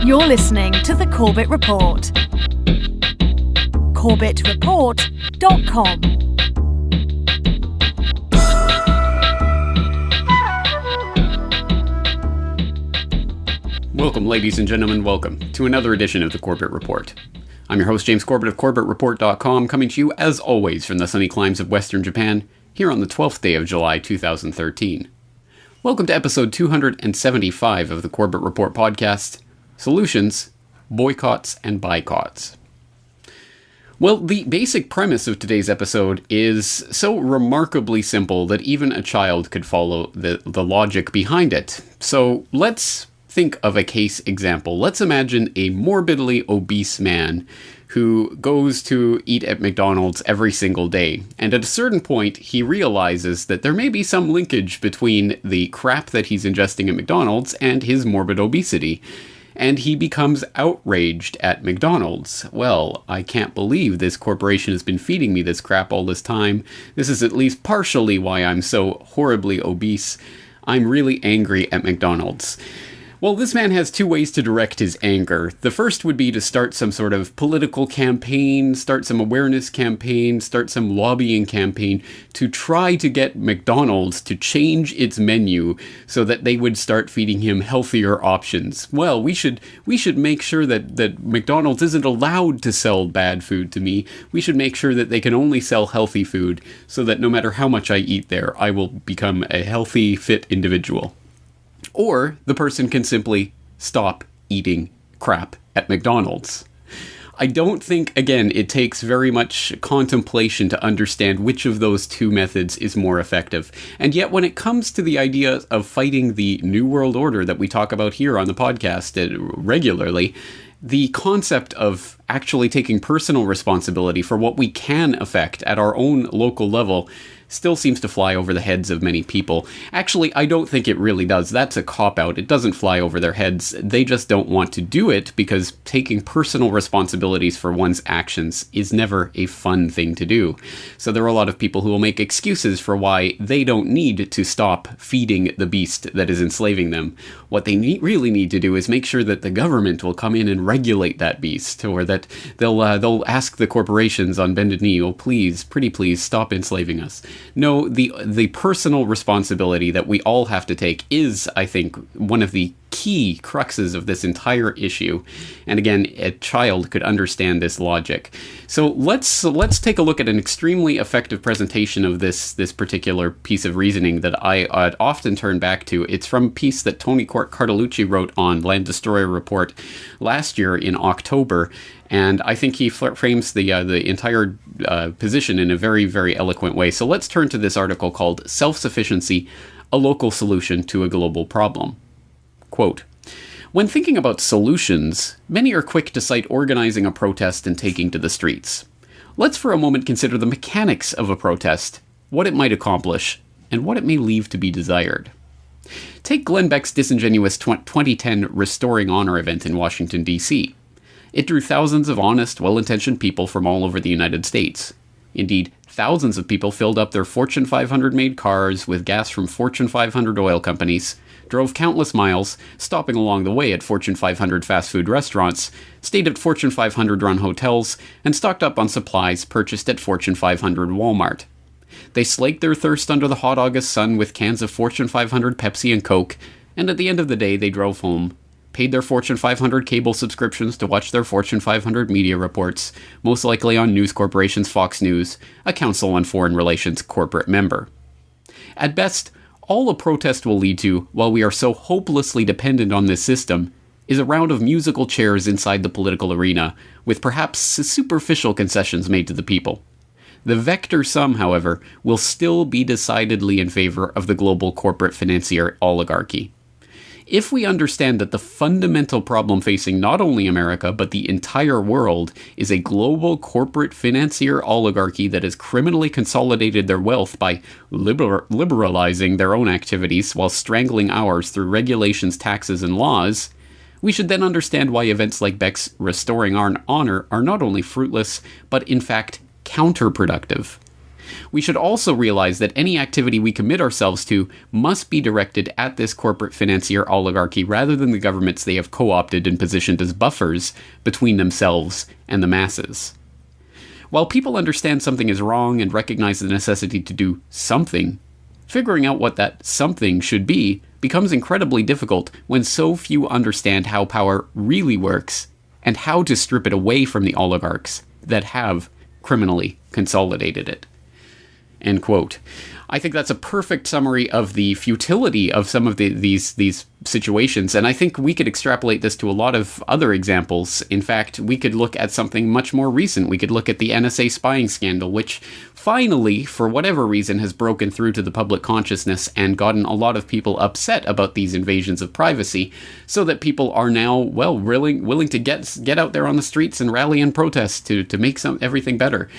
You're listening to The Corbett Report. CorbettReport.com. Welcome, ladies and gentlemen, welcome to another edition of The Corbett Report. I'm your host, James Corbett of CorbettReport.com, coming to you, as always, from the sunny climes of Western Japan, here on the 12th day of July, 2013. Welcome to episode 275 of the Corbett Report podcast, Solutions, Boycotts, and Buycotts. Well, the basic premise of today's episode is so remarkably simple that even a child could follow the logic behind it. So let's think of a case example. Let's imagine a morbidly obese man who goes to eat at McDonald's every single day. And at a certain point, he realizes that there may be some linkage between the crap that he's ingesting at McDonald's and his morbid obesity. And he becomes outraged at McDonald's. Well, I can't believe this corporation has been feeding me this crap all this time. This is at least partially why I'm so horribly obese. I'm really angry at McDonald's. Well, this man has two ways to direct his anger. The first would be to start some sort of political campaign, start some awareness campaign, start some lobbying campaign to try to get McDonald's to change its menu so that they would start feeding him healthier options. Well, we should make sure that McDonald's isn't allowed to sell bad food to me. We should make sure that they can only sell healthy food so that no matter how much I eat there, I will become a healthy, fit individual. Or the person can simply stop eating crap at McDonald's. I don't think, again, it takes very much contemplation to understand which of those two methods is more effective. And yet, when it comes to the idea of fighting the New World Order that we talk about here on the podcast regularly, the concept of actually taking personal responsibility for what we can affect at our own local level still seems to fly over the heads of many people. Actually, I don't think it really does. That's a cop-out. It doesn't fly over their heads. They just don't want to do it because taking personal responsibilities for one's actions is never a fun thing to do. So there are a lot of people who will make excuses for why they don't need to stop feeding the beast that is enslaving them. What they really need to do is make sure that the government will come in and regulate that beast, or that they'll ask the corporations on bended knee, oh please, pretty please, stop enslaving us. No, the personal responsibility that we all have to take is, I think, one of the key cruxes of this entire issue. And again, a child could understand this logic. So let's take a look at an extremely effective presentation of this particular piece of reasoning that I'd often turn back to. It's from a piece that Tony Cartolucci wrote on Land Destroyer Report last year in October. And I think he frames the entire position in a very, very eloquent way. So let's turn to this article called Self-Sufficiency, a Local Solution to a Global Problem. Quote, "When thinking about solutions, many are quick to cite organizing a protest and taking to the streets. Let's for a moment consider the mechanics of a protest, what it might accomplish, and what it may leave to be desired. Take Glenn Beck's disingenuous 2010 Restoring Honor event in Washington, D.C. It drew thousands of honest, well-intentioned people from all over the United States. Indeed, thousands of people filled up their Fortune 500-made cars with gas from Fortune 500 oil companies, drove countless miles, stopping along the way at Fortune 500 fast food restaurants, stayed at Fortune 500-run hotels, and stocked up on supplies purchased at Fortune 500 Walmart. They slaked their thirst under the hot August sun with cans of Fortune 500 Pepsi and Coke, and at the end of the day they drove home, paid their Fortune 500 cable subscriptions to watch their Fortune 500 media reports, most likely on News Corporation's Fox News, a Council on Foreign Relations corporate member. At best, all a protest will lead to, while we are so hopelessly dependent on this system, is a round of musical chairs inside the political arena, with perhaps superficial concessions made to the people. The vector sum, however, will still be decidedly in favor of the global corporate financier oligarchy. If we understand that the fundamental problem facing not only America, but the entire world is a global corporate financier oligarchy that has criminally consolidated their wealth by liberalizing their own activities while strangling ours through regulations, taxes, and laws, we should then understand why events like Beck's Restoring Honor are not only fruitless, but in fact counterproductive. We should also realize that any activity we commit ourselves to must be directed at this corporate financier oligarchy rather than the governments they have co-opted and positioned as buffers between themselves and the masses. While people understand something is wrong and recognize the necessity to do something, figuring out what that something should be becomes incredibly difficult when so few understand how power really works and how to strip it away from the oligarchs that have criminally consolidated it. End quote. I think that's a perfect summary of the futility of some of these situations, and I think we could extrapolate this to a lot of other examples. In fact, we could look at something much more recent. We could look at the NSA spying scandal, which finally, for whatever reason, has broken through to the public consciousness and gotten a lot of people upset about these invasions of privacy, so that people are now, well, willing to get out there on the streets and rally and protest to make everything better.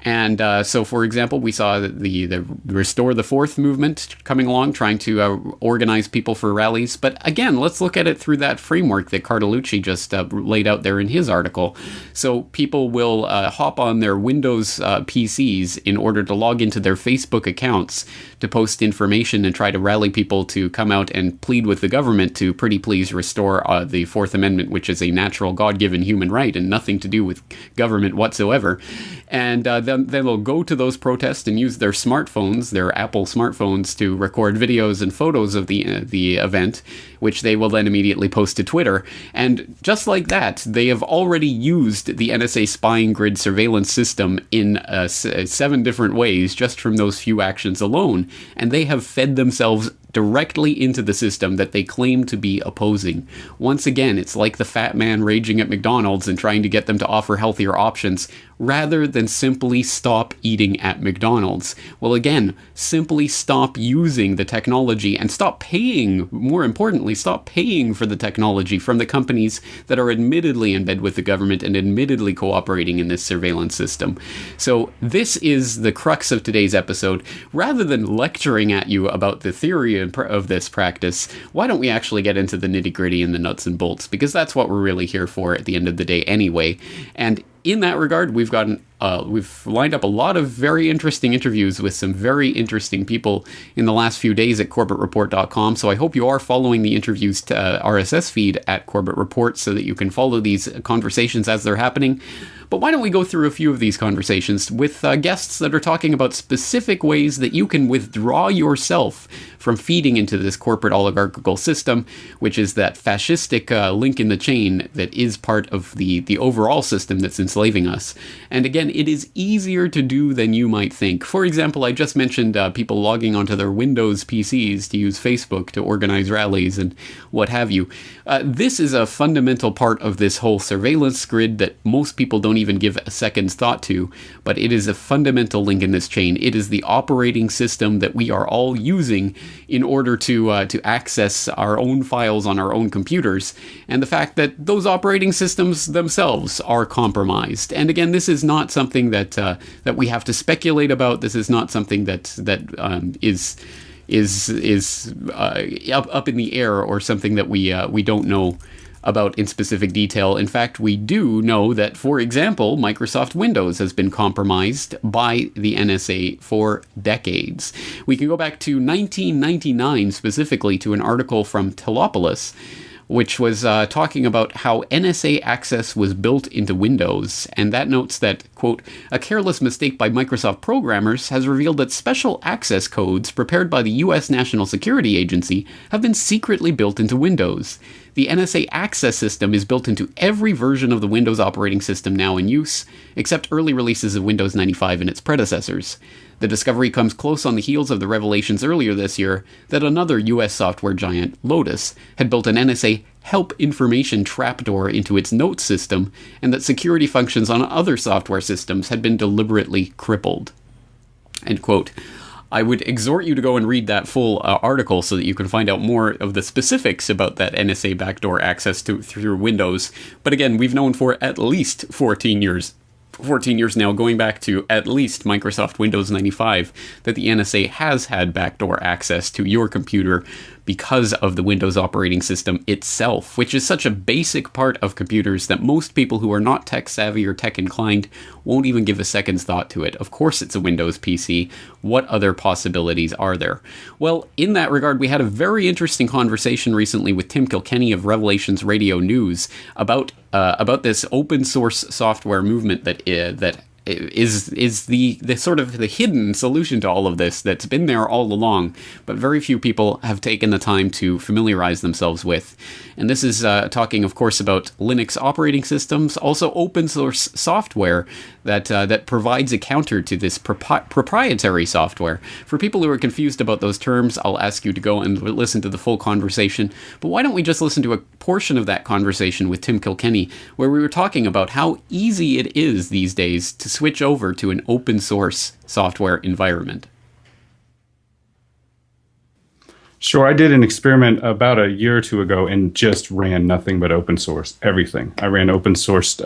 And so, for example, we saw the Restore the Fourth movement coming along, trying to organize people for rallies. But again, let's look at it through that framework that Cartolucci just laid out there in his article. So people will hop on their Windows PCs in order to log into their Facebook accounts to post information and try to rally people to come out and plead with the government to pretty please restore the Fourth Amendment, which is a natural God-given human right and nothing to do with government whatsoever. And then they'll go to those protests and use their smartphones, their Apple smartphones, to record videos and photos of the event, which they will then immediately post to Twitter. And just like that, they have already used the NSA spying grid surveillance system in 7 different ways just from those few actions alone. And they have fed themselves directly into the system that they claim to be opposing. Once again, it's like the fat man raging at McDonald's and trying to get them to offer healthier options rather than simply stop eating at McDonald's. Well, again, simply stop using the technology and stop paying, more importantly, stop paying for the technology from the companies that are admittedly in bed with the government and admittedly cooperating in this surveillance system. So this is the crux of today's episode. Rather than lecturing at you about the theory of this practice, why don't we actually get into the nitty-gritty and the nuts and bolts, because that's what we're really here for at the end of the day anyway. And in that regard, we've lined up a lot of very interesting interviews with some very interesting people in the last few days at CorbettReport.com. So I hope you are following the interviews to RSS feed at Corbett Report so that you can follow these conversations as they're happening. But why don't we go through a few of these conversations with guests that are talking about specific ways that you can withdraw yourself from feeding into this corporate oligarchical system, which is that fascistic link in the chain that is part of the overall system that's enslaving us. And again, it is easier to do than you might think. For example, I just mentioned people logging onto their Windows PCs to use Facebook to organize rallies and what have you. This is a fundamental part of this whole surveillance grid that most people don't even give a second's thought to, but it is a fundamental link in this chain. It is the operating system that we are all using in order to access our own files on our own computers, and the fact that those operating systems themselves are compromised. And again, this is not something that we have to speculate about. This is not something that is up in the air or something that we don't know about in specific detail. In fact, we do know that, for example, Microsoft Windows has been compromised by the NSA for decades. We can go back to 1999 specifically to an article from Telopolis, which was talking about how NSA access was built into Windows, and that notes that, quote, a careless mistake by Microsoft programmers has revealed that special access codes prepared by the U.S. National Security Agency have been secretly built into Windows. The NSA access system is built into every version of the Windows operating system now in use, except early releases of Windows 95 and its predecessors. The discovery comes close on the heels of the revelations earlier this year that another US software giant, Lotus, had built an NSA help information trapdoor into its note system, and that security functions on other software systems had been deliberately crippled. End quote. I would exhort you to go and read that full article so that you can find out more of the specifics about that NSA backdoor access through Windows. But again, we've known for at least 14 years now, going back to at least Microsoft Windows 95, that the NSA has had backdoor access to your computer because of the Windows operating system itself, which is such a basic part of computers that most people who are not tech savvy or tech inclined won't even give a second's thought to it. Of course it's a Windows PC. What other possibilities are there? Well, in that regard, we had a very interesting conversation recently with Tim Kilkenny of Revelations Radio News about this open source software movement that is the sort of the hidden solution to all of this that's been there all along, but very few people have taken the time to familiarize themselves with. And this is talking, of course, about Linux operating systems, also open source software that provides a counter to this proprietary software. For people who are confused about those terms, I'll ask you to go and listen to the full conversation. But why don't we just listen to a portion of that conversation with Tim Kilkenny, where we were talking about how easy it is these days to switch over to an open source software environment. Sure, I did an experiment about a year or two ago and just ran nothing but open source, everything. I ran open sourced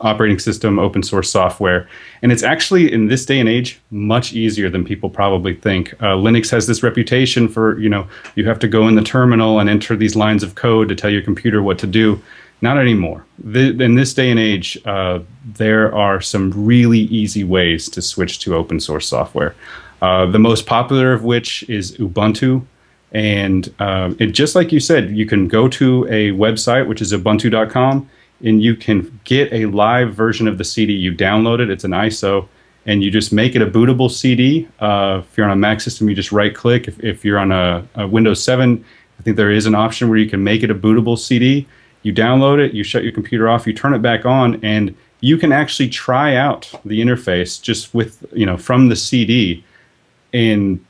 operating system, open source software, and it's actually, in this day and age, much easier than people probably think. Linux has this reputation for, you have to go in the terminal and enter these lines of code to tell your computer what to do. Not anymore. In this day and age, there are some really easy ways to switch to open source software. The most popular of which is Ubuntu. And it, just like you said, you can go to a website, which is ubuntu.com, and you can get a live version of the CD. You download it. It's an ISO. And you just make it a bootable CD. If you're on a Mac system, you just right-click. If you're on a Windows 7, I think there is an option where you can make it a bootable CD. You download it, you shut your computer off, you turn it back on, and you can actually try out the interface just with, from the CD and,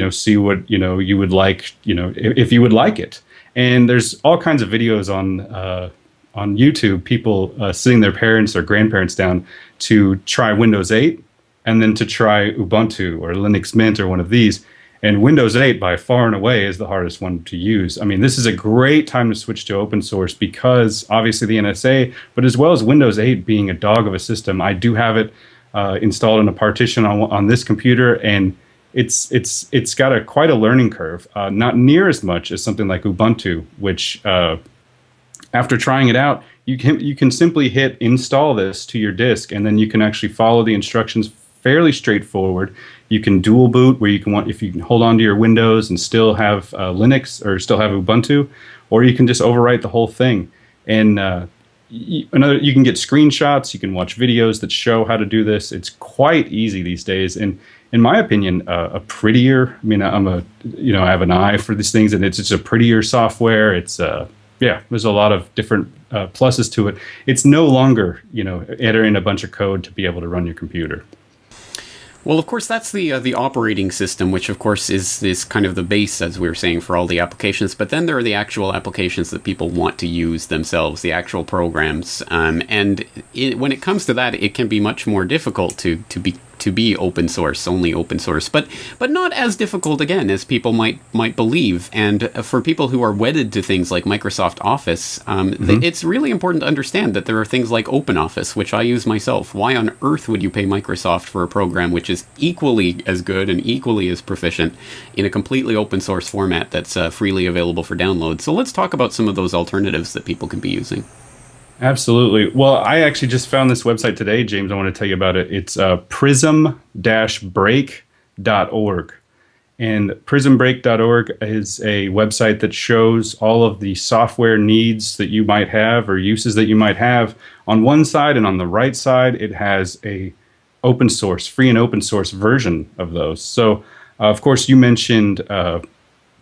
see what, you would like, if you would like it. And there's all kinds of videos on YouTube, people sitting their parents or grandparents down to try Windows 8 and then to try Ubuntu or Linux Mint or one of these. And Windows 8, by far and away, is the hardest one to use. I mean, this is a great time to switch to open source because, obviously, the NSA, but as well as Windows 8 being a dog of a system. I do have it installed in a partition on this computer, and it's got quite a learning curve. Not near as much as something like Ubuntu, which, after trying it out, you can simply hit install this to your disk, and then you can actually follow the instructions fairly straightforward. You can dual boot, where if you can hold on to your Windows and still have Linux or still have Ubuntu, or you can just overwrite the whole thing. And you can get screenshots, you can watch videos that show how to do this. It's quite easy these days, and in my opinion, a prettier. I mean, I have an eye for these things, and it's just a prettier software. It's there's a lot of different pluses to it. It's no longer entering a bunch of code to be able to run your computer. Well, of course, that's the operating system, which, of course, is kind of the base, as we were saying, for all the applications. But then there are the actual applications that people want to use themselves, the actual programs. When it comes to that, it can be much more difficult to be open source, only open source, but not as difficult, again, as people might believe. And for people who are wedded to things like Microsoft Office, it's really important to understand that there are things like OpenOffice, which I use myself. Why on earth would you pay Microsoft for a program which is equally as good and equally as proficient in a completely open source format that's freely available for download? So let's talk about some of those alternatives that people can be using. Absolutely. Well, I actually just found this website today, James. I want to tell you about it. It's prism-break.org. And prismbreak.org is a website that shows all of the software needs that you might have or uses that you might have on one side, and on the right side, it has a open source, free and open source version of those. So, of course, you mentioned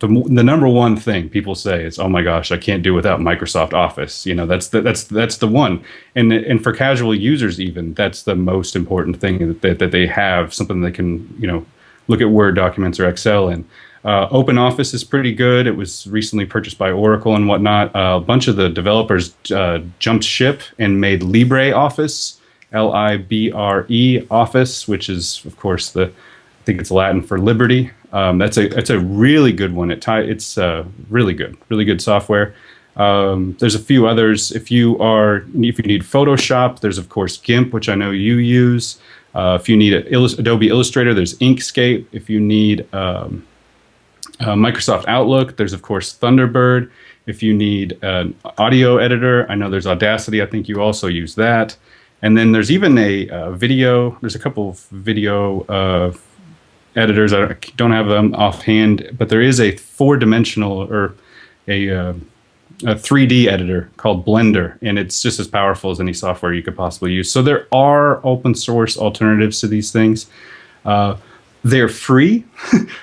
the number one thing people say is, "Oh my gosh, I can't do without Microsoft Office." That's the one. And for casual users, even that's the most important thing that they have, something they can look at Word documents or Excel in. OpenOffice is pretty good. It was recently purchased by Oracle and whatnot. A bunch of the developers jumped ship and made LibreOffice, Libre Office, which is, of course, I think it's Latin for liberty. That's a really good one. It's really good software. There's a few others. If you need Photoshop, there's of course GIMP, which I know you use. If you need Adobe Illustrator, there's Inkscape. If you need Microsoft Outlook. There's, of course, Thunderbird. If you need an audio editor, I know there's Audacity. I think you also use that. And then there's even a video. There's a couple of video editors. I don't have them offhand, but there is a four-dimensional or a 3D editor called Blender, and it's just as powerful as any software you could possibly use. So there are open source alternatives to these things. They're free,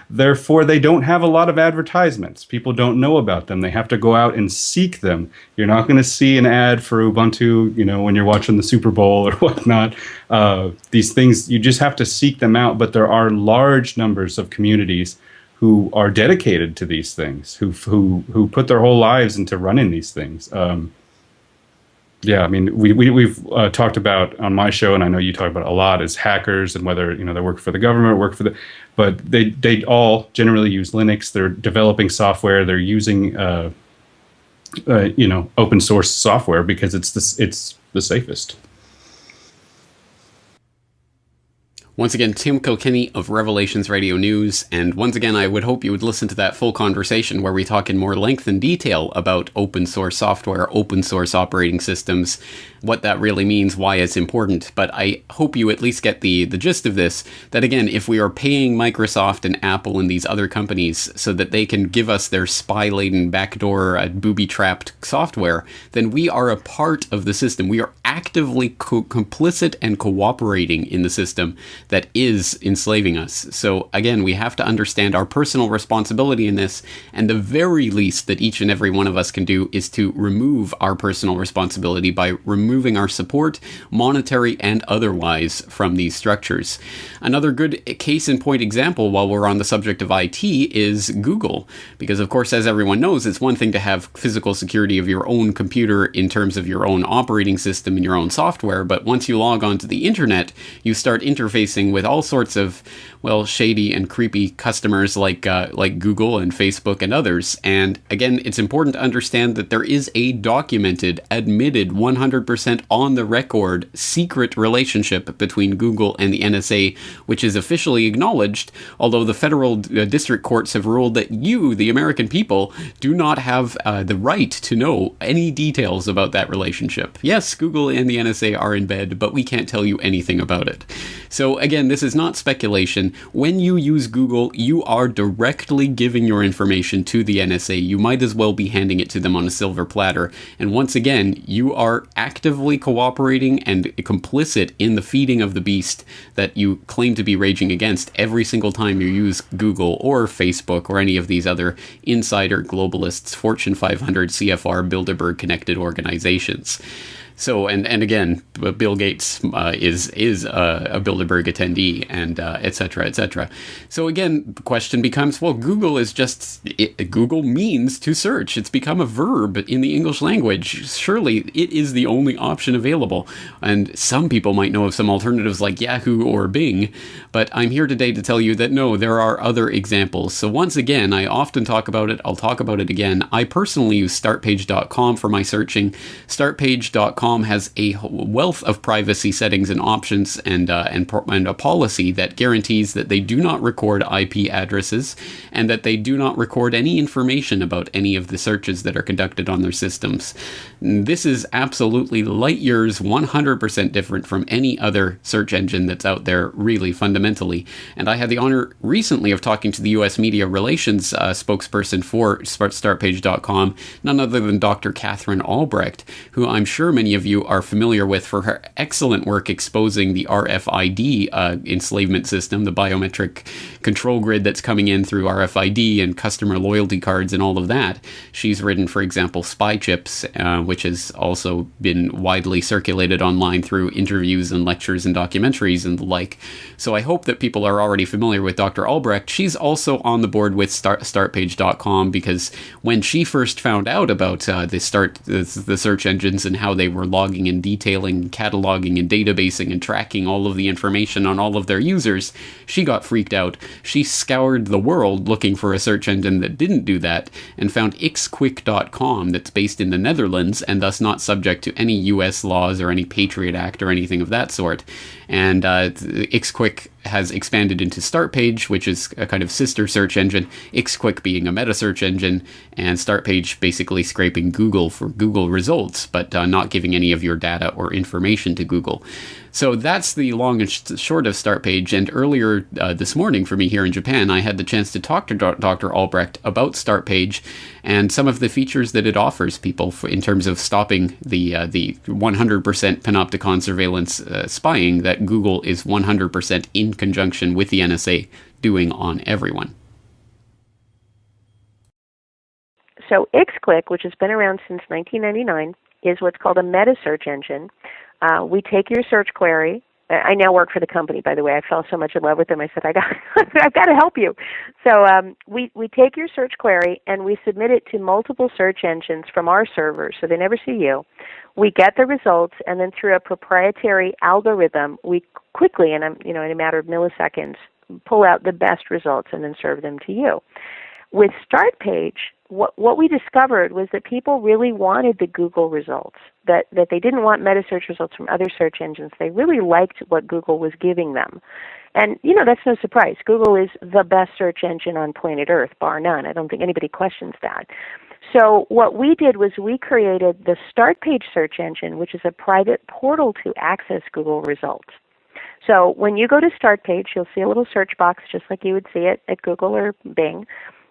therefore they don't have a lot of advertisements. People don't know about them. They have to go out and seek them. You're not going to see an ad for Ubuntu, when you're watching the Super Bowl or whatnot. These things, you just have to seek them out. But there are large numbers of communities who are dedicated to these things, who put their whole lives into running these things. Yeah, I mean, we've talked about on my show, and I know you talk about it a lot, is hackers and whether they work for the government, but they all generally use Linux. They're developing software. They're using open source software because it's the safest. Once again, Tim Kilkenny of Revelations Radio News, and once again, I would hope you would listen to that full conversation where we talk in more length and detail about open source software, open source operating systems, what that really means, why it's important. But I hope you at least get the gist of this, that again, if we are paying Microsoft and Apple and these other companies so that they can give us their spy-laden, backdoor, booby-trapped software, then we are a part of the system. We are actively complicit and cooperating in the system that is enslaving us. So again, we have to understand our personal responsibility in this, and the very least that each and every one of us can do is to remove our personal responsibility by removing our support, monetary and otherwise, from these structures. Another good case in point example while we're on the subject of IT is Google, because of course, as everyone knows, it's one thing to have physical security of your own computer in terms of your own operating system and your own software, but once you log onto the internet, you start interfacing with all sorts of, shady and creepy customers like Google and Facebook and others. And again, it's important to understand that there is a documented, admitted, 100% on the record, secret relationship between Google and the NSA, which is officially acknowledged, although the federal district courts have ruled that you, the American people, do not have the right to know any details about that relationship. Yes, Google and the NSA are in bed, but we can't tell you anything about it. So again, this is not speculation. When you use Google, you are directly giving your information to the NSA. You might as well be handing it to them on a silver platter. And once again, you are actively cooperating and complicit in the feeding of the beast that you claim to be raging against every single time you use Google or Facebook or any of these other insider globalists, Fortune 500, CFR, Bilderberg connected organizations. So, and again, Bill Gates is a Bilderberg attendee, and et cetera, et cetera. So again, the question becomes, well, Google is just, Google means to search. It's become a verb in the English language. Surely it is the only option available. And some people might know of some alternatives like Yahoo or Bing, but I'm here today to tell you that no, there are other examples. So once again, I often talk about it. I'll talk about it again. I personally use startpage.com for my searching. Startpage.com has a wealth of privacy settings and options and a policy that guarantees that they do not record IP addresses and that they do not record any information about any of the searches that are conducted on their systems. This is absolutely light years 100% different from any other search engine that's out there, really fundamentally. And I had the honor recently of talking to the US Media Relations spokesperson for startpage.com, none other than Dr. Catherine Albrecht, who I'm sure many of you are familiar with for her excellent work exposing the RFID enslavement system, the biometric control grid that's coming in through RFID and customer loyalty cards and all of that. She's written, for example, Spy Chips, which has also been widely circulated online through interviews and lectures and documentaries and the like. So I hope that people are already familiar with Dr. Albrecht. She's also on the board with startpage.com because when she first found out about the search engines and how they were logging and detailing, cataloging and databasing and tracking all of the information on all of their users, she got freaked out. She scoured the world looking for a search engine that didn't do that and found xquick.com that's based in the Netherlands and thus not subject to any US laws or any Patriot Act or anything of that sort. And xquick has expanded into Startpage, which is a kind of sister search engine, Xquick being a meta search engine, and Startpage basically scraping Google for Google results, but not giving any of your data or information to Google. So that's the long and short of Startpage. And earlier this morning for me here in Japan, I had the chance to talk to Dr. Albrecht about Startpage and some of the features that it offers people in terms of stopping the 100% panopticon surveillance spying that Google is 100% in conjunction with the NSA doing on everyone. So Xquick, which has been around since 1999, is what's called a meta search engine. We take your search query. I now work for the company, by the way. I fell so much in love with them. I said, I've got to help you. So we take your search query and we submit it to multiple search engines from our servers, so they never see you. We get the results, and then through a proprietary algorithm, we quickly, in a matter of milliseconds, pull out the best results and then serve them to you. With Startpage, what we discovered was that people really wanted the Google results, that they didn't want meta search results from other search engines. They really liked what Google was giving them. And, that's no surprise. Google is the best search engine on planet Earth, bar none. I don't think anybody questions that. So what we did was we created the Startpage search engine, which is a private portal to access Google results. So when you go to Startpage, you'll see a little search box just like you would see it at Google or Bing.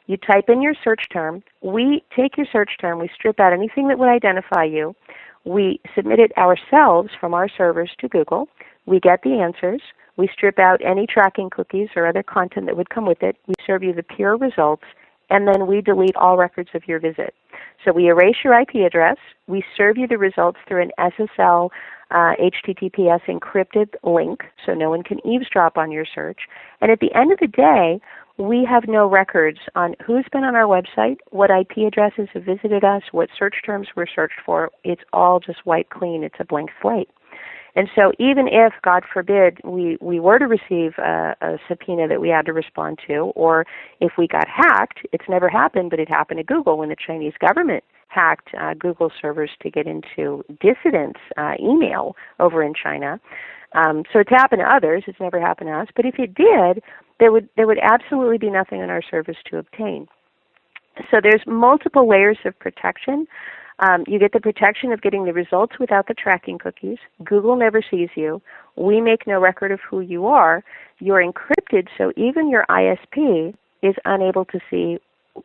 You type in your search term. We take your search term. We strip out anything that would identify you. We submit it ourselves from our servers to Google. We get the answers. We strip out any tracking cookies or other content that would come with it. We serve you the pure results, and then we delete all records of your visit. So we erase your IP address. We serve you the results through an SSL HTTPS encrypted link, so no one can eavesdrop on your search. And at the end of the day, we have no records on who's been on our website, what IP addresses have visited us, what search terms were searched for. It's all just wiped clean. It's a blank slate. And so even if, God forbid, we were to receive a subpoena that we had to respond to, or if we got hacked, it's never happened, but it happened to Google when the Chinese government hacked Google servers to get into dissidents' email over in China. So it's happened to others. It's never happened to us. But if it did, there would absolutely be nothing on our service to obtain. So there's multiple layers of protection. You get the protection of getting the results without the tracking cookies. Google never sees you. We make no record of who you are. You're encrypted, so even your ISP is unable to see.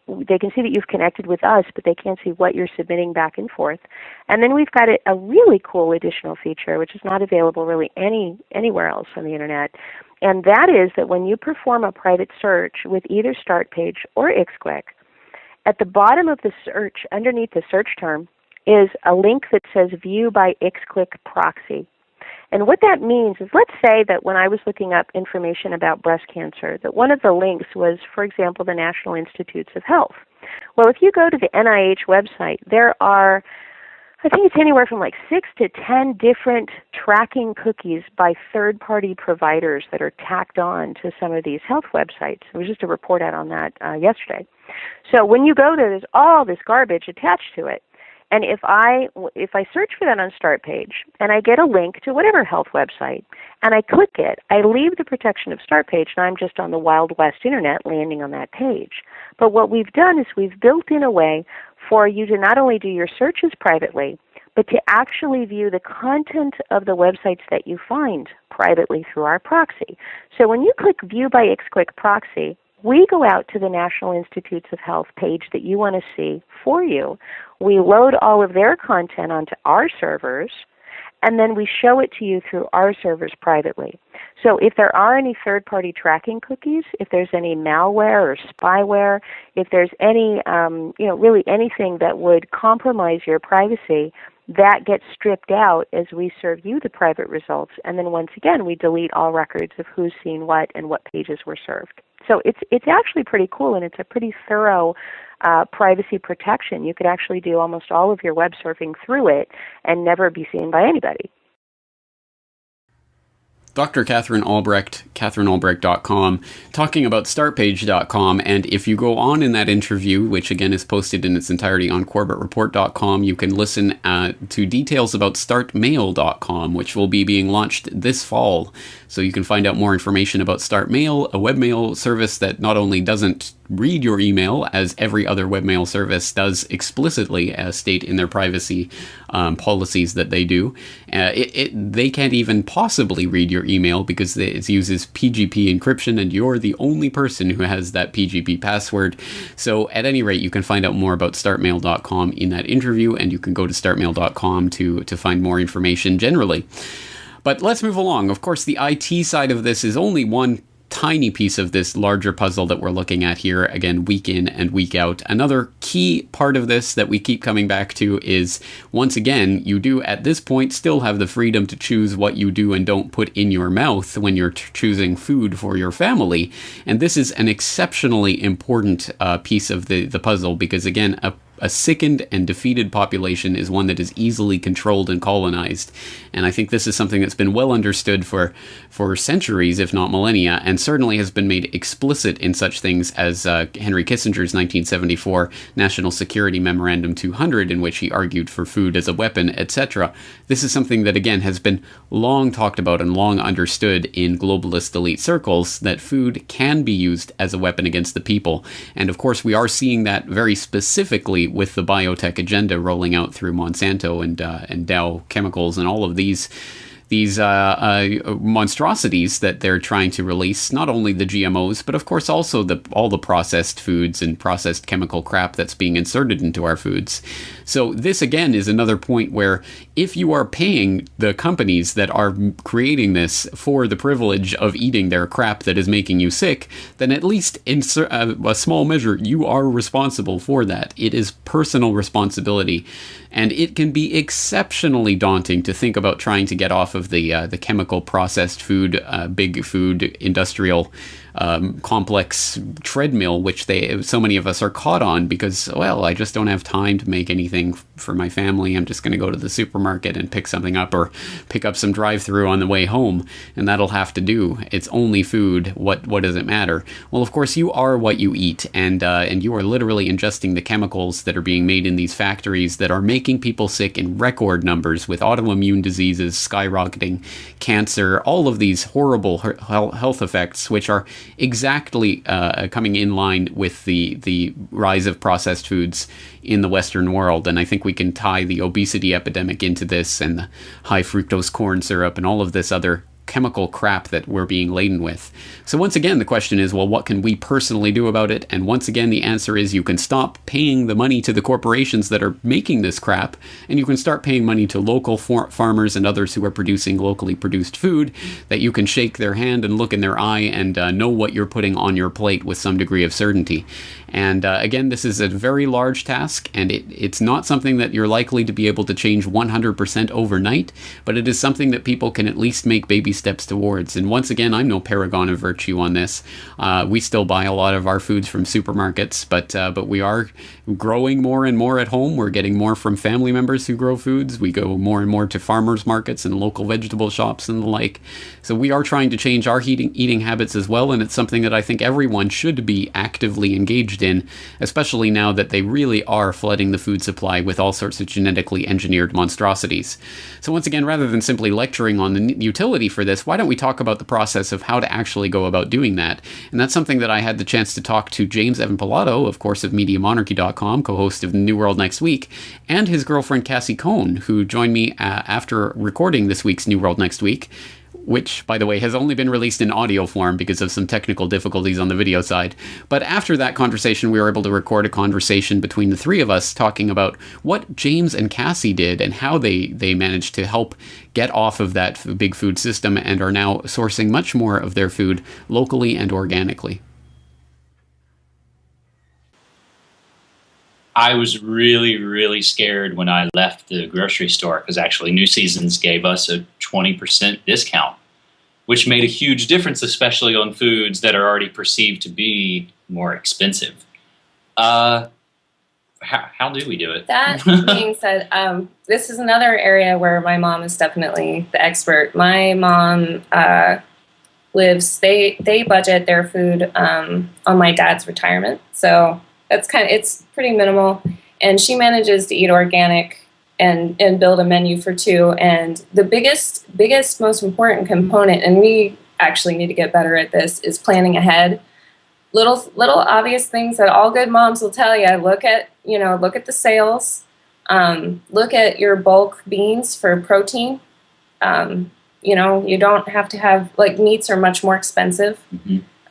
They can see that you've connected with us, but they can't see what you're submitting back and forth. And then we've got a really cool additional feature, which is not available really anywhere else on the Internet. And that is that when you perform a private search with either Startpage or Xquick, at the bottom of the search, underneath the search term, is a link that says View by Xquick Proxy. And what that means is, let's say that when I was looking up information about breast cancer, that one of the links was, for example, the National Institutes of Health. Well, if you go to the NIH website, there are, I think it's anywhere from like 6 to 10 different tracking cookies by third-party providers that are tacked on to some of these health websites. There was just a report out on that yesterday. So when you go there, there's all this garbage attached to it. And if I search for that on Startpage and I get a link to whatever health website and I click it, I leave the protection of Startpage and I'm just on the Wild West Internet landing on that page. But what we've done is we've built in a way for you to not only do your searches privately, but to actually view the content of the websites that you find privately through our proxy. So when you click View by Xquick Proxy, we go out to the National Institutes of Health page that you want to see for you. We load all of their content onto our servers, and then we show it to you through our servers privately. So if there are any third-party tracking cookies, if there's any malware or spyware, if there's any, really anything that would compromise your privacy, that gets stripped out as we serve you the private results. And then once again, we delete all records of who's seen what and what pages were served. So it's actually pretty cool, and it's a pretty thorough privacy protection. You could actually do almost all of your web surfing through it and never be seen by anybody. Dr. Catherine Albrecht, catherinealbrecht.com, talking about startpage.com. And if you go on in that interview, which again is posted in its entirety on corbettreport.com, you can listen to details about startmail.com, which will be being launched this fall. So you can find out more information about StartMail, a webmail service that not only doesn't read your email, as every other webmail service does explicitly state in their privacy policies that they do. They can't even possibly read your email because it uses PGP encryption, and you're the only person who has that PGP password. So at any rate, you can find out more about startmail.com in that interview, and you can go to startmail.com to find more information generally. But let's move along. Of course, the IT side of this is only one tiny piece of this larger puzzle that we're looking at here, again, week in and week out. Another key part of this that we keep coming back to is, once again, you do at this point still have the freedom to choose what you do and don't put in your mouth when you're choosing food for your family. And this is an exceptionally important piece of the puzzle because, again, a sickened and defeated population is one that is easily controlled and colonized. And I think this is something that's been well understood for centuries, if not millennia, and certainly has been made explicit in such things as Henry Kissinger's 1974 National Security Memorandum 200, in which he argued for food as a weapon, etc. This is something that, again, has been long talked about and long understood in globalist elite circles, that food can be used as a weapon against the people. And of course, we are seeing that very specifically with the biotech agenda rolling out through Monsanto and Dow Chemicals and all of these monstrosities that they're trying to release, not only the GMOs, but of course also all the processed foods and processed chemical crap that's being inserted into our foods. So this again is another point where if you are paying the companies that are creating this for the privilege of eating their crap that is making you sick, then at least in a small measure you are responsible for that. It is personal responsibility. And it can be exceptionally daunting to think about trying to get off of the chemical processed food, big food, industrial complex treadmill, which so many of us are caught on because, well, I just don't have time to make anything for my family. I'm just going to go to the supermarket and pick something up or pick up some drive-through on the way home, and that'll have to do. It's only food. What does it matter? Well, of course, you are what you eat, and you are literally ingesting the chemicals that are being made in these factories that are making people sick in record numbers with autoimmune diseases skyrocketing, cancer, all of these horrible health effects, which are exactly coming in line with the rise of processed foods in the Western world. And I think we can tie the obesity epidemic into this, and the high fructose corn syrup and all of this other chemical crap that we're being laden with. So once again, the question is, well, what can we personally do about it? And once again, the answer is you can stop paying the money to the corporations that are making this crap, and you can start paying money to local farmers and others who are producing locally produced food, that you can shake their hand and look in their eye and know what you're putting on your plate with some degree of certainty. And again, this is a very large task, and it's not something that you're likely to be able to change 100% overnight, but it is something that people can at least make baby steps towards. And once again, I'm no paragon of virtue on this. We still buy a lot of our foods from supermarkets, but we are growing more and more at home. We're getting more from family members who grow foods. We go more and more to farmers markets and local vegetable shops and the like. So we are trying to change our eating habits as well, and it's something that I think everyone should be actively engaged in, especially now that they really are flooding the food supply with all sorts of genetically engineered monstrosities. So once again, rather than simply lecturing on the utility for this, why don't we talk about the process of how to actually go about doing that? And that's something that I had the chance to talk to James Evan Pilato, of course, of MediaMonarchy.com, co-host of New World Next Week, and his girlfriend Cassie Cohn, who joined me after recording this week's New World Next Week, which, by the way, has only been released in audio form because of some technical difficulties on the video side. But after that conversation, we were able to record a conversation between the three of us talking about what James and Cassie did and how they managed to help get off of that big food system and are now sourcing much more of their food locally and organically. I was really, really scared when I left the grocery store because actually New Seasons gave us a 20% discount, which made a huge difference, especially on foods that are already perceived to be more expensive. how do we do it? That being said, this is another area where my mom is definitely the expert. My mom they budget their food on my dad's retirement, so it's pretty minimal, and she manages to eat organic and build a menu for two. And the biggest most important component, and we actually need to get better at this, is planning ahead. Little obvious things that all good moms will tell you. Look at the sales. Look at your bulk beans for protein. You don't have to have, like, meats are much more expensive.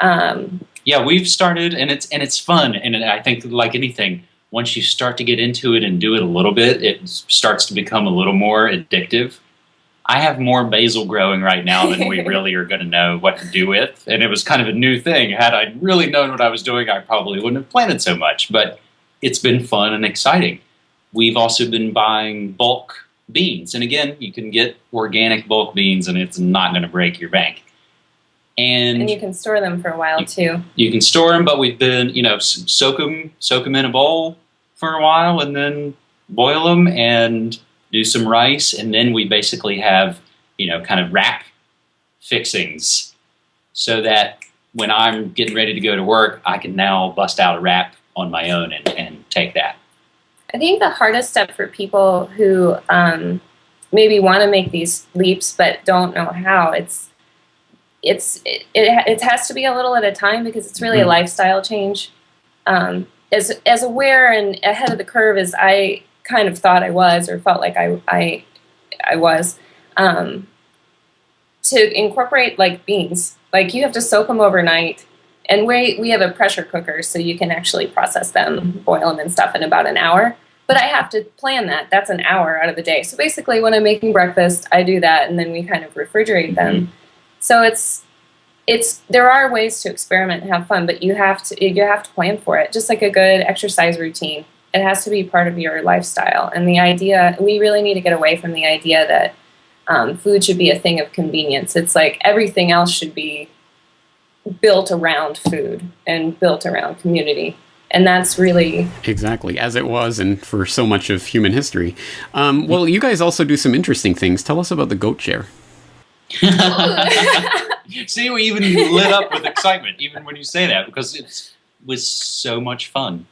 Yeah, we've started, and it's fun. And I think, like anything, once you start to get into it and do it a little bit, it starts to become a little more addictive. I have more basil growing right now than we really are going to know what to do with. And it was kind of a new thing. Had I really known what I was doing, I probably wouldn't have planted so much. But it's been fun and exciting. We've also been buying bulk beans. And again, you can get organic bulk beans, and it's not going to break your bank. And you can store them for a while, too. You can store them, but we've been, soak them in a bowl for a while, and then boil them and do some rice, and then we basically have, kind of wrap fixings, so that when I'm getting ready to go to work, I can now bust out a wrap on my own and take that. I think the hardest step for people who maybe want to make these leaps but don't know how, it has to be a little at a time, because it's really a lifestyle change. As aware and ahead of the curve as I kind of thought I was, or felt like I was, to incorporate, like, beans. Like, you have to soak them overnight, and we have a pressure cooker, so you can actually process them, boil them and stuff in about an hour. But I have to plan that. That's an hour out of the day. So basically, when I'm making breakfast, I do that, and then we kind of refrigerate them. So there are ways to experiment and have fun, but you have to plan for it, just like a good exercise routine. It has to be part of your lifestyle. And the idea, we really need to get away from the idea that food should be a thing of convenience. It's like everything else should be built around food and built around community. And that's really... Exactly, as it was, and for so much of human history. Well, you guys also do some interesting things. Tell us about the goat share. See, we even lit up with excitement, even when you say that, because it was so much fun.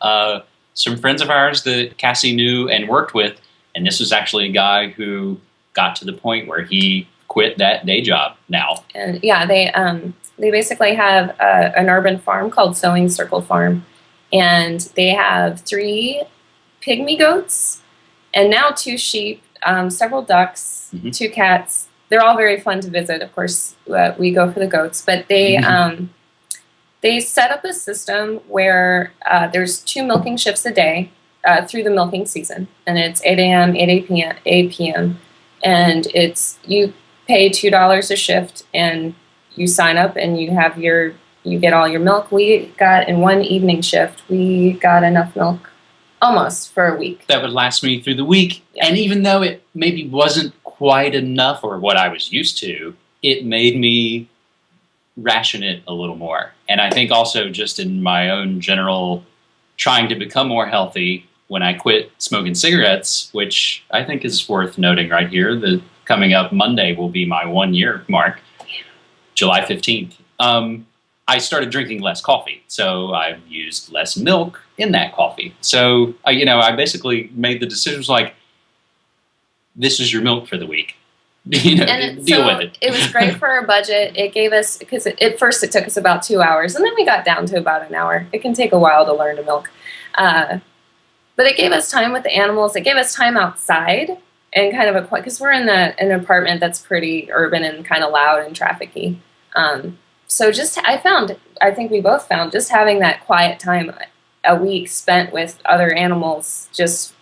Some friends of ours that Cassie knew and worked with, and this was actually a guy who got to the point where he quit that day job now. And yeah, they basically have an urban farm called Sewing Circle Farm, and they have 3 pygmy goats, and now 2 sheep, several ducks, 2 cats. They're all very fun to visit. Of course, we go for the goats, but they set up a system where there's 2 milking shifts a day through the milking season, and it's 8 a.m., 8 p.m., and you pay $2 a shift, and you sign up, and you get all your milk. We got, in one evening shift, we got enough milk almost for a week. That would last me through the week, and even though it maybe wasn't quite enough, or what I was used to, it made me ration it a little more. And I think also just in my own general trying to become more healthy, when I quit smoking cigarettes, which I think is worth noting right here, that coming up Monday will be my 1-year mark, July 15th. I started drinking less coffee, so I've used less milk in that coffee. So, I basically made the decisions like, this is your milk for the week. Deal with it. It was great for our budget. It gave us, because at first it took us about 2 hours, and then we got down to about an hour. It can take a while to learn to milk. But it gave us time with the animals. It gave us time outside, and kind of because we're in an apartment that's pretty urban and kind of loud and trafficy. So I think we both found just having that quiet time a week spent with other animals just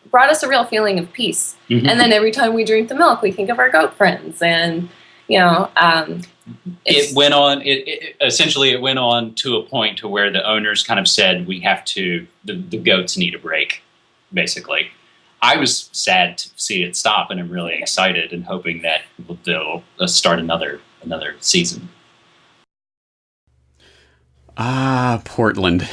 brought us a real feeling of peace. And then every time we drink the milk, we think of our goat friends, and it went on. Essentially it went on to a point to where the owners kind of said, the goats need a break. Basically, I was sad to see it stop, and I'm really excited and hoping that they'll start another season. Ah, Portland.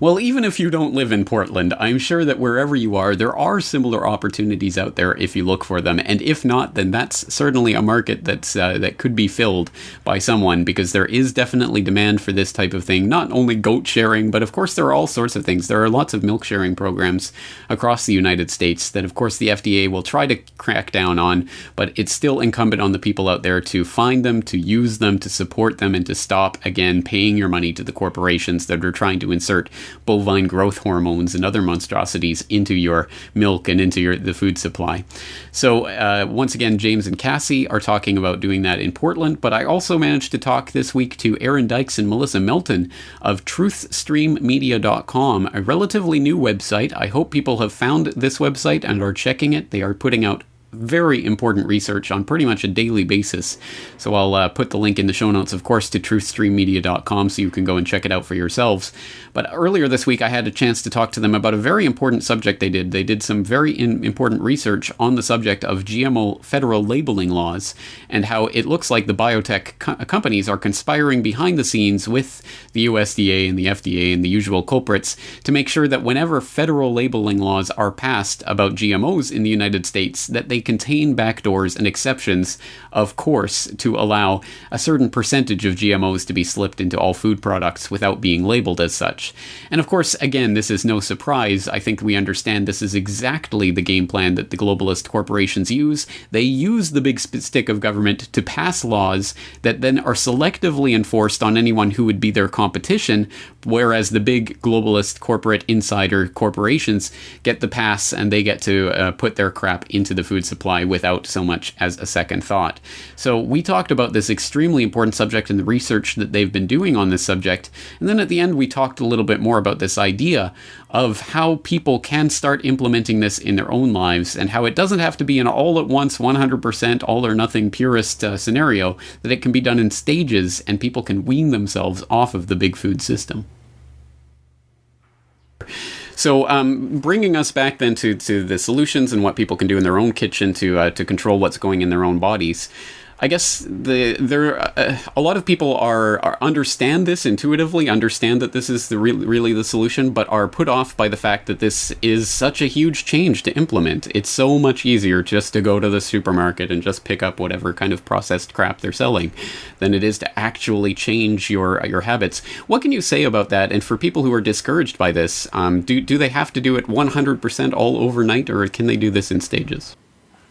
Well, even if you don't live in Portland, I'm sure that wherever you are, there are similar opportunities out there if you look for them. And if not, then that's certainly a market that could be filled by someone, because there is definitely demand for this type of thing. Not only goat sharing, but of course there are all sorts of things. There are lots of milk sharing programs across the United States that, of course, the FDA will try to crack down on, but it's still incumbent on the people out there to find them, to use them, to support them, and to stop, again, paying your money to the corporations that are trying to insert bovine growth hormones and other monstrosities into your milk and into the food supply. So once again, James and Cassie are talking about doing that in Portland, but I also managed to talk this week to Aaron Dykes and Melissa Melton of truthstreammedia.com, a relatively new website. I hope people have found this website and are checking it. They are putting out very important research on pretty much a daily basis. So I'll put the link in the show notes, of course, to truthstreammedia.com so you can go and check it out for yourselves. But earlier this week, I had a chance to talk to them about a very important subject they did. They did some very important research on the subject of GMO federal labeling laws and how it looks like the biotech companies are conspiring behind the scenes with the USDA and the FDA and the usual culprits to make sure that whenever federal labeling laws are passed about GMOs in the United States, that they contain backdoors and exceptions, of course, to allow a certain percentage of GMOs to be slipped into all food products without being labeled as such. And of course, again, this is no surprise. I think we understand this is exactly the game plan that the globalist corporations use. They use the big stick of government to pass laws that then are selectively enforced on anyone who would be their competition, whereas the big globalist corporate insider corporations get the pass and they get to put their crap into the food supply without so much as a second thought. So we talked about this extremely important subject and the research that they've been doing on this subject. And then at the end, we talked a little bit more about this idea of how people can start implementing this in their own lives and how it doesn't have to be an all at once, 100% all or nothing purist scenario, that it can be done in stages and people can wean themselves off of the big food system. So bringing us back then to the solutions and what people can do in their own kitchen to control what's going in their own bodies. I guess a lot of people understand this intuitively, understand that this is really the solution, but are put off by the fact that this is such a huge change to implement. It's so much easier just to go to the supermarket and just pick up whatever kind of processed crap they're selling than it is to actually change your habits. What can you say about that? And for people who are discouraged by this, do they have to do it 100% all overnight, or can they do this in stages?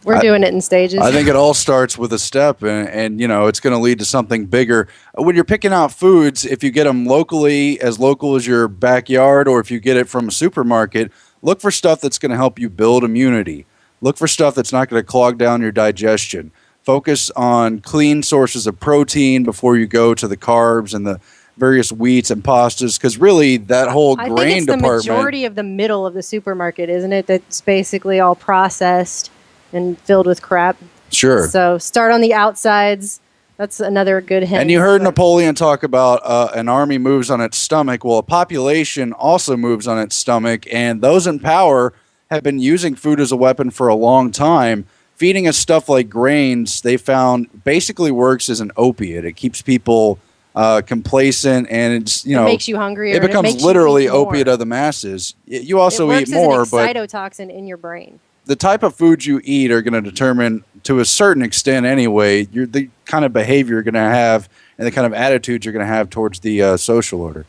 We're doing it in stages. I think it all starts with a step, and it's going to lead to something bigger. When you're picking out foods, if you get them locally, as local as your backyard, or if you get it from a supermarket, look for stuff that's going to help you build immunity. Look for stuff that's not going to clog down your digestion. Focus on clean sources of protein before you go to the carbs and the various wheats and pastas, because really that whole grain department... I think it's the majority of the middle of the supermarket, isn't it? That's basically all processed and filled with crap. Sure. So start on the outsides. That's another good hint. And you heard Napoleon talk about an army moves on its stomach. Well, a population also moves on its stomach, and those in power have been using food as a weapon for a long time. Feeding us stuff like grains, they found basically works as an opiate. It keeps people complacent, and it makes you hungrier. It becomes literally opiate of the masses. You also eat more, but cytotoxin in your brain. The type of foods you eat are going to determine, to a certain extent anyway, the kind of behavior you're going to have and the kind of attitudes you're going to have towards the social order.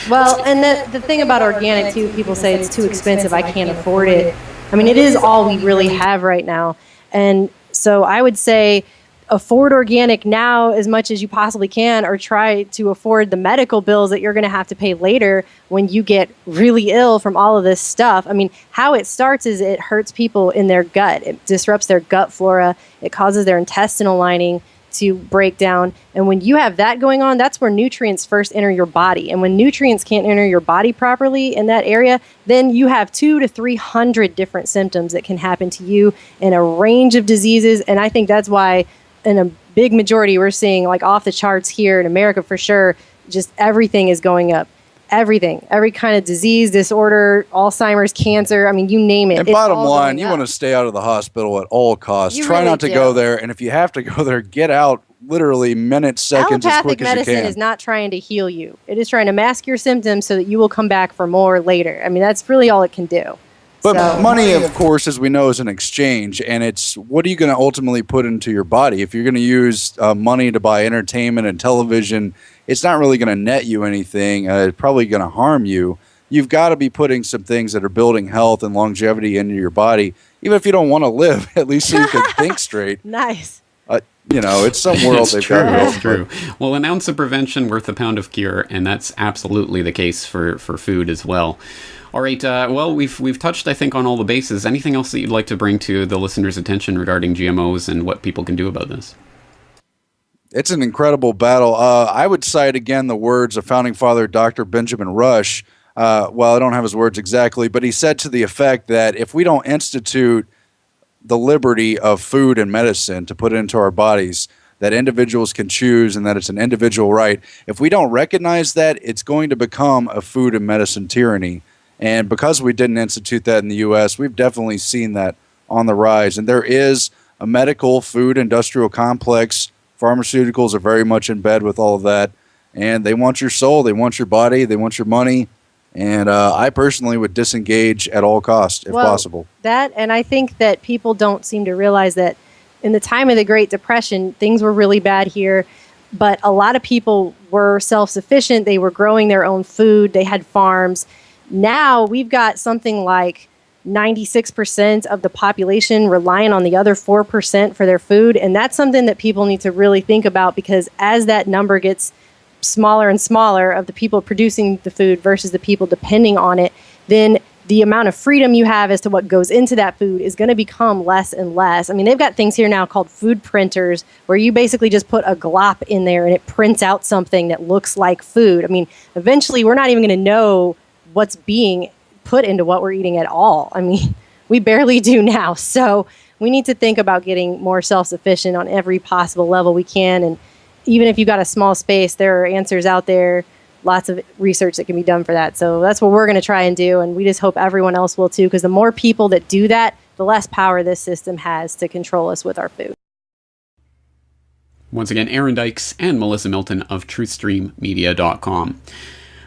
Well, and the thing about organic, too, people say it's too expensive, I can't afford it. I mean, it is all we really have right now. And so I would say afford organic now as much as you possibly can, or try to afford the medical bills that you're going to have to pay later when you get really ill from all of this stuff. I mean, how it starts is it hurts people in their gut. It disrupts their gut flora. It causes their intestinal lining to break down. And when you have that going on, that's where nutrients first enter your body. And when nutrients can't enter your body properly in that area, then you have 200 to 300 different symptoms that can happen to you in a range of diseases. And I think that's why in a big majority, we're seeing like off the charts here in America for sure, just everything is going up. Everything, every kind of disease, disorder, Alzheimer's, cancer, I mean, you name it. And bottom line, you want to stay out of the hospital at all costs. Try not to go there. And if you have to go there, get out literally minutes, seconds, as Allopathic quick as you medicine can. is not trying to heal you. It is trying to mask your symptoms so that you will come back for more later. I mean, that's really all it can do. But money, of course, as we know, is an exchange, and it's what are you going to ultimately put into your body? If you're going to use money to buy entertainment and television, it's not really going to net you anything. It's probably going to harm you. You've got to be putting some things that are building health and longevity into your body, even if you don't want to live, at least so you can think straight. Nice. It's some world they've got built. It's true. Well, an ounce of prevention worth a pound of cure, and that's absolutely the case for food as well. All right. Well, we've touched, I think, on all the bases. Anything else that you'd like to bring to the listeners' attention regarding GMOs and what people can do about this? It's an incredible battle. I would cite again the words of founding father Dr. Benjamin Rush. Well, I don't have his words exactly, but he said to the effect that if we don't institute the liberty of food and medicine to put into our bodies, that individuals can choose and that it's an individual right, if we don't recognize that, it's going to become a food and medicine tyranny. And because we didn't institute that in the U.S., we've definitely seen that on the rise. And there is a medical food industrial complex. Pharmaceuticals are very much in bed with all of that. And they want your soul, they want your body, they want your money. And I personally would disengage at all costs if possible. That, and I think that people don't seem to realize that in the time of the Great Depression, things were really bad here. But a lot of people were self-sufficient. They were growing their own food. They had farms. Now we've got something like 96% of the population relying on the other 4% for their food. And that's something that people need to really think about, because as that number gets smaller and smaller of the people producing the food versus the people depending on it, then the amount of freedom you have as to what goes into that food is going to become less and less. I mean, they've got things here now called food printers where you basically just put a glop in there and it prints out something that looks like food. I mean, eventually we're not even going to know what's being put into what we're eating at all. I mean, we barely do now. So we need to think about getting more self-sufficient on every possible level we can. And even if you've got a small space, there are answers out there, lots of research that can be done for that. So that's what we're going to try and do. And we just hope everyone else will too, because the more people that do that, the less power this system has to control us with our food. Once again, Aaron Dykes and Melissa Milton of TruthStreamMedia.com.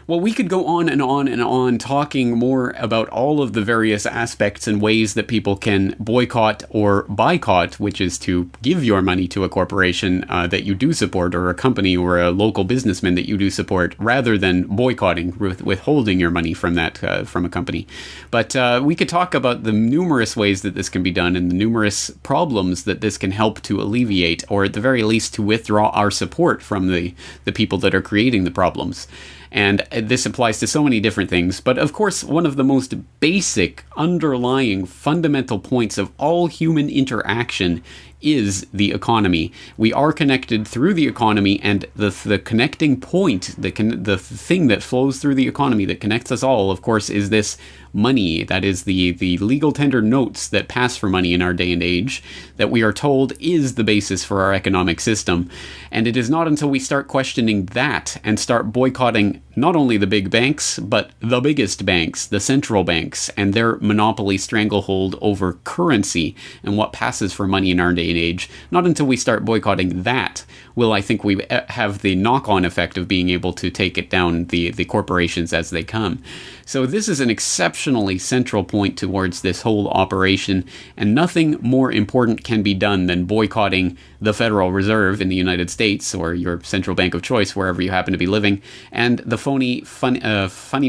Well, we could go on and on and on talking more about all of the various aspects and ways that people can boycott or buycott, which is to give your money to a corporation that you do support, or a company or a local businessman that you do support, rather than boycotting, withholding your money from that from a company. But we could talk about the numerous ways that this can be done and the numerous problems that this can help to alleviate, or at the very least to withdraw our support from the people that are creating the problems. And this applies to so many different things. But of course, one of the most basic, underlying, fundamental points of all human interaction is the economy. We are connected through the economy, and the connecting point, the thing that flows through the economy that connects us all, of course, is this money. That is the legal tender notes that pass for money in our day and age, that we are told is the basis for our economic system. And it is not until we start questioning that and start boycotting not only the big banks, but the biggest banks, the central banks, and their monopoly stranglehold over currency and what passes for money in our day and age, not until we start boycotting that will, I think, we have the knock-on effect of being able to take it down, the corporations as they come. So this is an exceptionally central point towards this whole operation, and nothing more important can be done than boycotting the Federal Reserve in the United States, or your central bank of choice, wherever you happen to be living, and the funny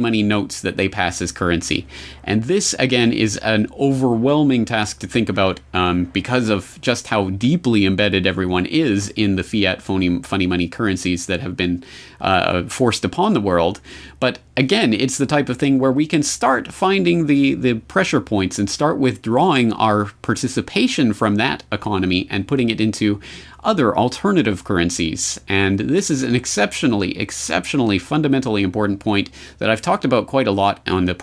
money notes that they pass as currency. And this, again, is an overwhelming task to think about because of just how deeply embedded everyone is in the fiat funny money currencies that have been forced upon the world. But again, it's the type of thing where we can start finding the pressure points and start withdrawing our participation from that economy and putting it into other alternative currencies. And this is an exceptionally fundamentally important point that I've talked about quite a lot on the